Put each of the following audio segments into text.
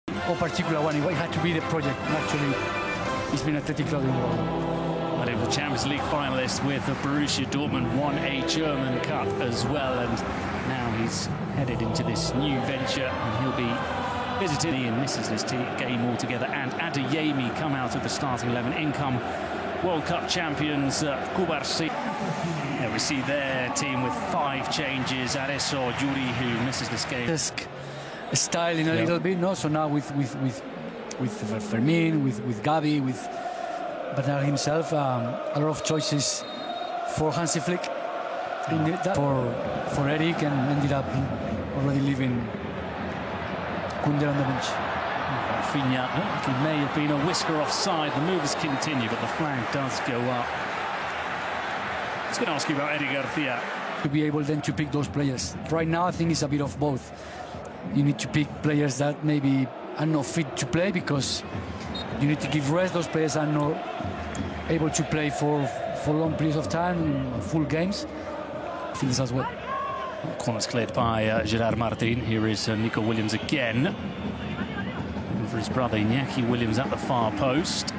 or particular one. It had to be the project. Actually, it's been Athletic Bilbao. But it was Champions League finalist with Borussia Dortmund, won a German Cup as well, and now he's headed into this new venture, and he'll be visiting and misses this game altogether. And Adeyemi come out of the starting 11. In come World Cup champions Kubarsi. Yeah, we see their team with 5 changes. Adesso Yuri, who misses this game. Style in a little bit, no? So now with Fermin, with Gavi, with Bernal himself, a lot of choices for Hansi Flick. For Eric, and ended up already leaving Kunde on the bench. RAPHINIA, he may have been a whisker offside. The movers continue, but the flag does go up. I was going to ask you about Eddie Garcia. To be able then to pick those players. Right now, I think it's a bit of both. You need to pick players that maybe are not fit to play because you need to give rest. Those players are not able to play for long periods of time, full games. I think this as well. Corner's cleared by Gerard Martin. Here is Nico Williams again. And for his brother Iñaki Williams at the far post.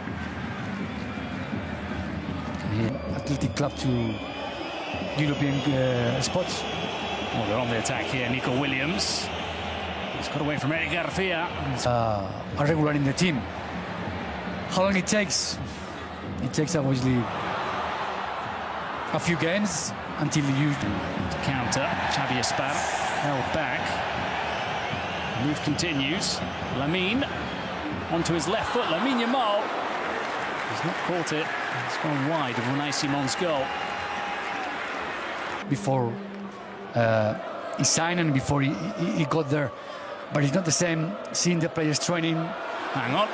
Athletic Club to European spots. Well, they're on the attack here. Nico Williams. He's got away from Eddie Garcia. A regular in the team. How long it takes? It takes obviously a few games until you to counter. Xavi Espar held back. The move continues. Lamine onto his left foot. Lamine Yamal. He's not caught it. It's gone wide of Unai Simon's goal. Before he signed and before he got there. But it's not the same seeing the players training. Hang on.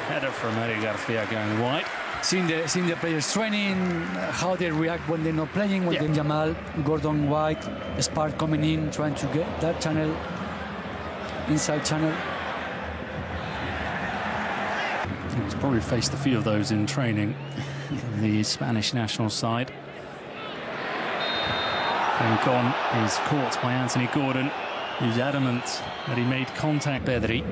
Header from Eddie Garcia going wide. Seeing the players training, how they react when they're not playing, when they're Yamal, Gordon White, Spark coming in, trying to get that channel, inside channel. He's probably faced a few of those in training, the Spanish national side. And gone is caught by Anthony Gordon, who's adamant that he made contact. Pedri.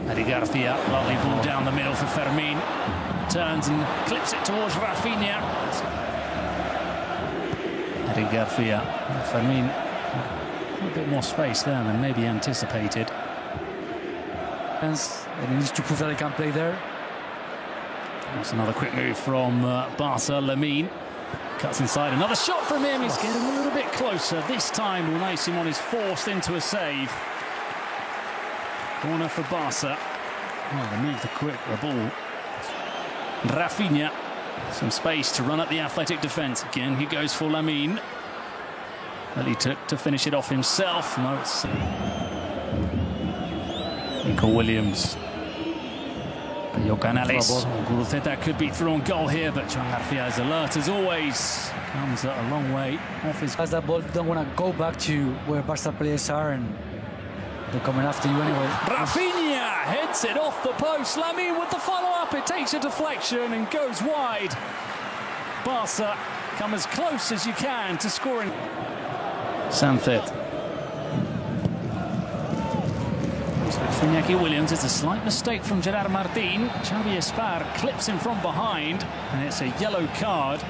Eddie Garcia, lovely ball down the middle for Fermin. Turns and clips it towards RAPHINIA. Eddie Garcia, Fermin, a bit more space there than maybe anticipated. And he needs to prove that he can play there. That's another quick move from Barca. Lamine cuts inside. Another shot from him. He's getting a little bit closer. This time, Unai Simon is forced into a save. Corner for Barca. Oh, they move the ball. RAPHINIA. Some space to run at the Athletic defence. Again, he goes for Lamine. Well, he took to finish it off himself. No, it's Nico Williams. Canales. Guruceta could be through on goal here, but Joan Garcia is alert as always. Comes a long way off his. As that ball don't want to go back to where Barca players are, and they're coming after you anyway. RAPHINIA heads it off the post. Lamine with the follow-up. It takes a deflection and goes wide. Barca come as close as you can to scoring. Sanchez. For Iñaki Williams, it's a slight mistake from Gerard Martin. Xavi Espar clips him from behind, and it's a yellow card.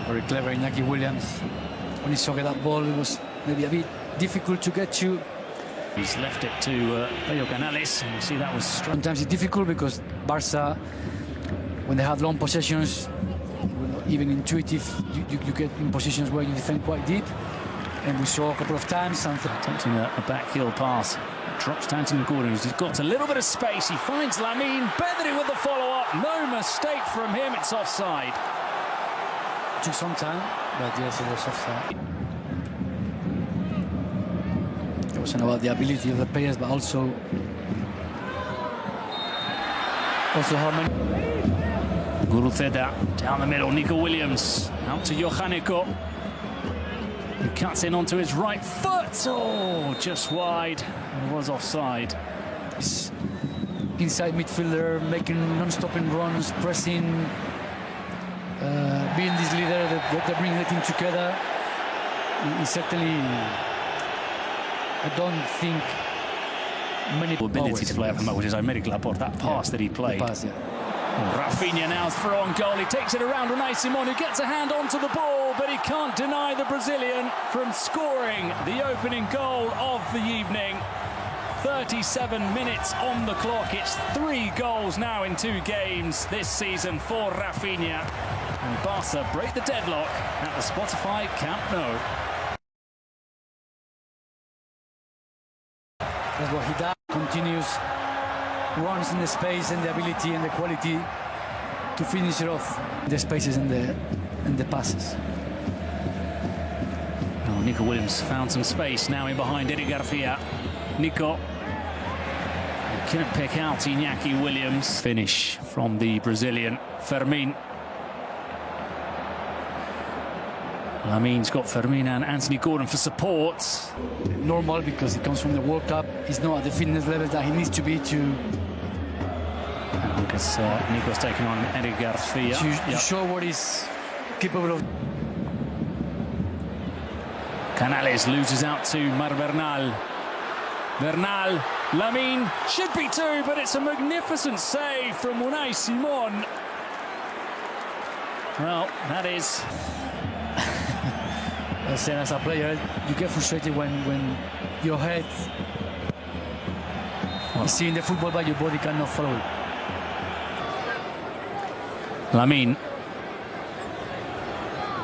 Very clever Iñaki Williams. When he saw that ball, it was maybe a bit difficult to get to. He's left it to Canales, and you see that was strong. Sometimes it's difficult because Barca, when they have long possessions, even intuitive, you get in positions where you defend quite deep. And we saw a couple of times attempting a back heel pass. Drops to Anthony Gordon, who's got a little bit of space. He finds Lamine. Pedri with the follow-up. No mistake from him. It's offside. Took some time, but yes, it was offside. It wasn't about the ability of the players, but also how many. Guruceta down the middle. Nico Williams out to Johaneko. He cuts in onto his right foot. Oh, just wide. It was offside. Inside midfielder, making non-stopping runs, pressing, being this leader that brings the team together. He's certainly I don't think many ability to play up the which is Aymeric Laporte, that pass that he played. The pass, yeah. Rafinha now through on goal. He takes it around Unai Simon, who gets a hand onto the ball, but he can't deny the Brazilian from scoring the opening goal of the evening. 37 minutes on the clock. It's 3 goals now in 2 games this season for Rafinha. And Barca break the deadlock at the Spotify Camp Nou. That's what he does. Continues, runs in the space and the ability and the quality to finish it off. The spaces and the passes. Oh, Nico Williams found some space now in behind Eddie Garcia. Nico couldn't pick out Iñaki Williams. Finish from the Brazilian Fermin. Lamin's got Fermin and Anthony Gordon for support. Normal, because he comes from the World Cup. He's not at the fitness level that he needs to be to because Nico's taken on Eddie Garcia. To show what he's capable of. Canales loses out to Mar Bernal. Bernal, Lamin should be 2, but it's a magnificent save from Unai Simon. Well, that is... As a player, you get frustrated when your head is seeing the football, but your body cannot follow it. Lamin.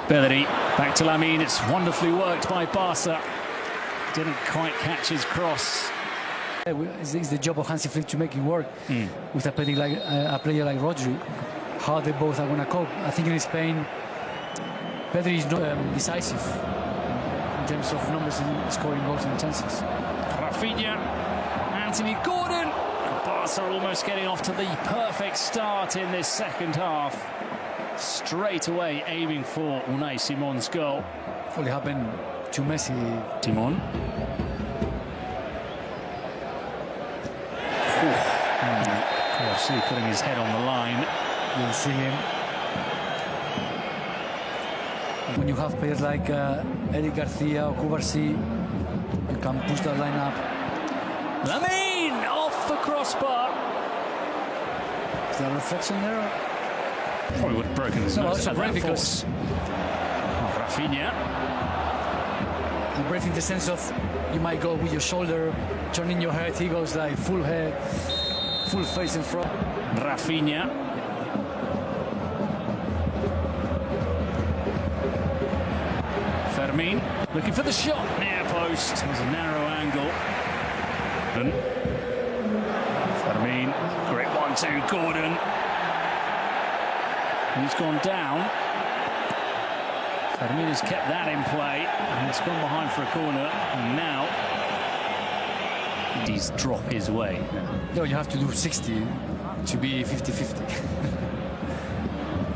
Pedri, back to Lamin. It's wonderfully worked by Barca. Didn't quite catch his cross. It's the job of Hansi Flick to make it work with a player like Rodri. How they both are going to cope. I think in Spain, Pedri is not decisive in terms of numbers in scoring goals and chances. Rafinha, Anthony Gordon. Barca are almost getting off to the perfect start in this second half. Straight away aiming for Unai Simon's goal. Probably happened to Messi. Simon. Corsi putting his head on the line. You'll see him. When you have players like Eddie Garcia or Corsi, you can push that line up. Lamin off the crossbar. Is there a reflection there? Probably would have broken his nose. Also brave because Rafinha. Brave in the sense of you might go with your shoulder, turning your head. He goes like full head, full face in front. Rafinha. Fermin looking for the shot. Near post. It was a narrow angle. Fermin. Great 1-2. Gordon. He's gone down. Fermin has kept that in play, and it's gone behind for a corner. And now he's drop his way. No, you have to do 60 to be 50-50.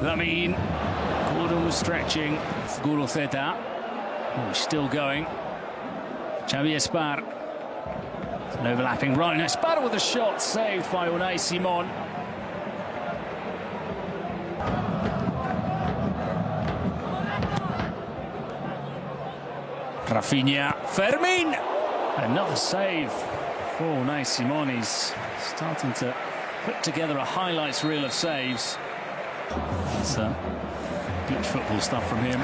Lamin. Gordon was stretching. Guru Zeta. Oh, he's still going. Xavi Espar. An overlapping run. Espar with a shot saved by Unai Simon. Rafinha, Fermin, another save for Unai Simon. He's starting to put together a highlights reel of saves. It's beach football stuff from him.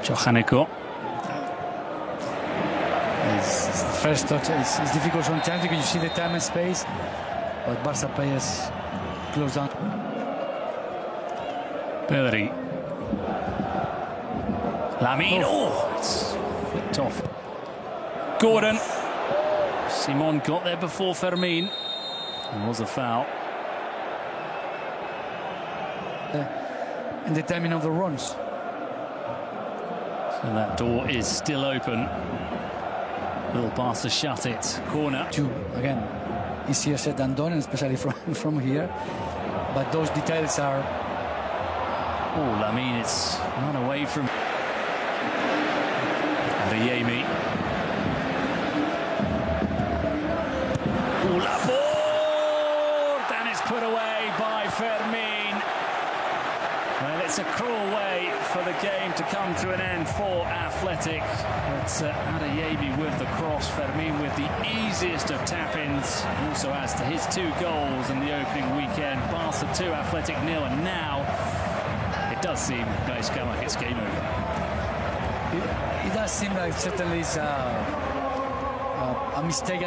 Johaneko. It's the first touch. It's difficult sometimes because you see the time and space, but Barca players close down. Pedri. Lamin. Oh, it's flicked off. Gordon. Simon got there before Fermin. It was a foul. And the timing of the runs. So that door is still open. Will Barca shut it? Corner. Again, easier said than done, especially from here. But those details are. Oh, Lamin, it's not away from Adeyemi. Oh, Laporte, and it's put away by Fermin. Well, it's a cruel way for the game to come to an end for Athletic. But Adeyebi with the cross, Fermin with the easiest of tap-ins, also adds to his 2 goals in the opening weekend. Barca 2, Athletic 0, and now it does seem, Gaisca, like it's game over. It does seem like certainly it's a mistake.